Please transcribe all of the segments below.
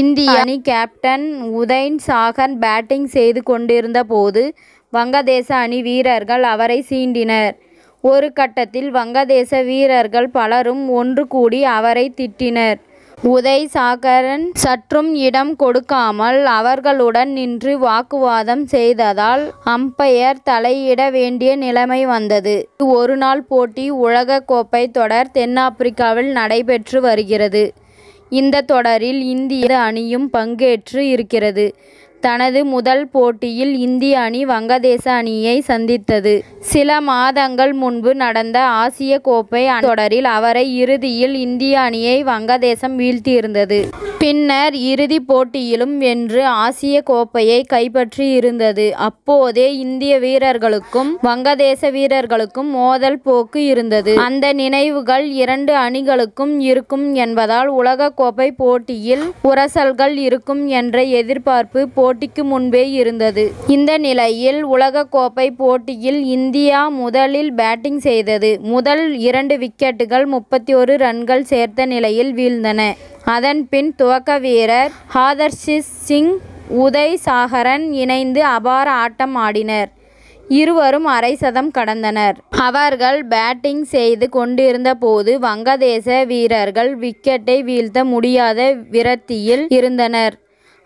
இந்திய அணி captain Uday Sagar batting செய்து கொண்டிருந்த போது வங்கதேச அணி வீரர்கள் அவரை சீண்டினர். ஒரு கட்டத்தில் வங்கதேச வீரர்கள் பலரும் ஒன்று கூடி அவரை திட்டினர். உதய் சாகர் சற்றும் இடம் கொடுக்காமல் அவர்களுடன் நின்று வாக்குவாதம் செய்ததால் அம்பயர் தலையிட வேண்டிய நிலைமை வந்தது. ஒருநாள் போட்டி உலக கோப்பை தொடர் தென்னாப்பிரிக்காவில் நடைபெற்று வருகிறது. இந்த தொடரில் இந்திய அணியும் பங்கேற்று இருக்கிறது. தனது முதல் போட்டியில் இந்திய அணி வங்கதேச அணியை சந்தித்தது. சில மாதங்கள் முன்பு நடந்த ஆசிய கோப்பை தொடரில் அவரை இறுதியில் இந்திய அணியை வங்கதேசம் வீழ்த்தியிருந்தது. பின்னர் இறுதி போட்டியிலும் வென்று ஆசிய கோப்பையை கைப்பற்றி இருந்தது. அப்போதே இந்திய வீரர்களுக்கும் வங்கதேச வீரர்களுக்கும் மோதல் போக்கு இருந்தது. அந்த நினைவுகள் இரண்டு அணிகளுக்கும் இருக்கும் என்பதால் உலக கோப்பை போட்டியில் உரசல்கள் இருக்கும் என்ற எதிர்பார்ப்பு போட்டிக்கு முன்பே இருந்தது. இந்த நிலையில் உலக கோப்பை போட்டியில் இந்தியா முதலில் பேட்டிங் செய்தது. முதல் 2 விக்கெட்டுகள் 31 ரன்கள் சேர்த்த நிலையில் வீழ்ந்தன. அதன் பின் துவக்க வீரர் ஆதர்ஷ் சிங் உதய் சாகர் இணைந்து அபார ஆட்டம் ஆடினர். இருவரும் அரை சதம் கடந்தனர். அவர்கள் பேட்டிங் செய்து கொண்டிருந்த போது வங்கதேச வீரர்கள் விக்கெட்டை வீழ்த்த முடியாத விரக்தியில் இருந்தனர்.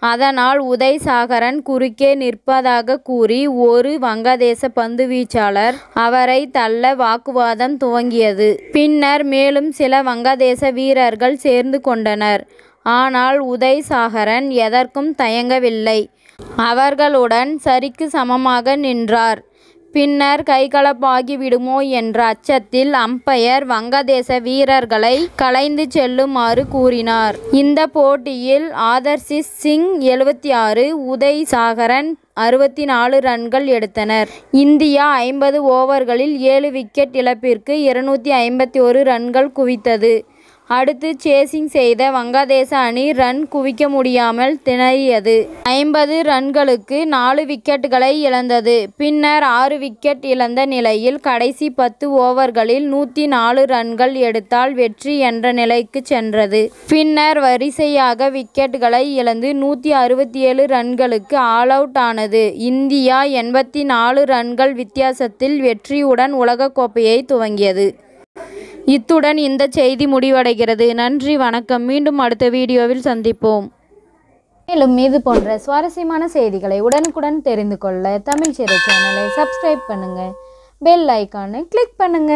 அதனால் உதய் சாகர் குறுக்கே நிற்பதாக கூறி ஒரு வங்கதேச பந்துவீச்சாளர் அவரை தள்ள வாக்குவாதம் துவங்கியது. பின்னர் மேலும் சில வங்கதேச வீரர்கள் சேர்ந்து கொண்டனர். ஆனால் உதய் சாகர் எதற்கும் தயங்கவில்லை. அவர்களுடன் சரிக்கு சமமாக நின்றார். பின்னர் கைகலப்பாகிவிடுமோ என்ற அச்சத்தில் அம்பயர் வங்கதேச வீரர்களை கலைந்து செல்லுமாறு கூறினார். இந்த போட்டியில் ஆதர்ஷ் சிங் 76, உதய் சாகர் 64 ரன்கள் எடுத்தனர். இந்தியா 50 ஓவர்களில் 7 விக்கெட் இழப்பிற்கு 251 ரன்கள் குவித்தது. அடுத்து சேசிங் செய்த வங்கதேச அணி ரன் குவிக்க முடியாமல் திணறியது. 50 ரன்களுக்கு 4 விக்கெட்டுகளை இழந்தது. பின்னர் 6 விக்கெட் இழந்த நிலையில் கடைசி 10 ஓவர்களில் 104 ரன்கள் எடுத்தால் வெற்றி என்ற நிலைக்கு சென்றது. பின்னர் வரிசையாக விக்கெட்டுகளை இழந்து 167 ரன்களுக்கு ஆல் அவுட் ஆனது. இந்தியா 84 ரன்கள் வித்தியாசத்தில் வெற்றியுடன் உலகக்கோப்பையை துவங்கியது. இத்துடன் இந்த செய்தி முடிவடைகிறது. நன்றி, வணக்கம். மீண்டும் அடுத்த வீடியோவில் சந்திப்போம். மேலும் இது போன்ற சுவாரஸ்யமான செய்திகளை உடனுக்குடன் தெரிந்து கொள்ள தமிழ் சிறை சேனலை சப்ஸ்கிரைப் பண்ணுங்க. பெல் ஐகானை கிளிக் பண்ணுங்க.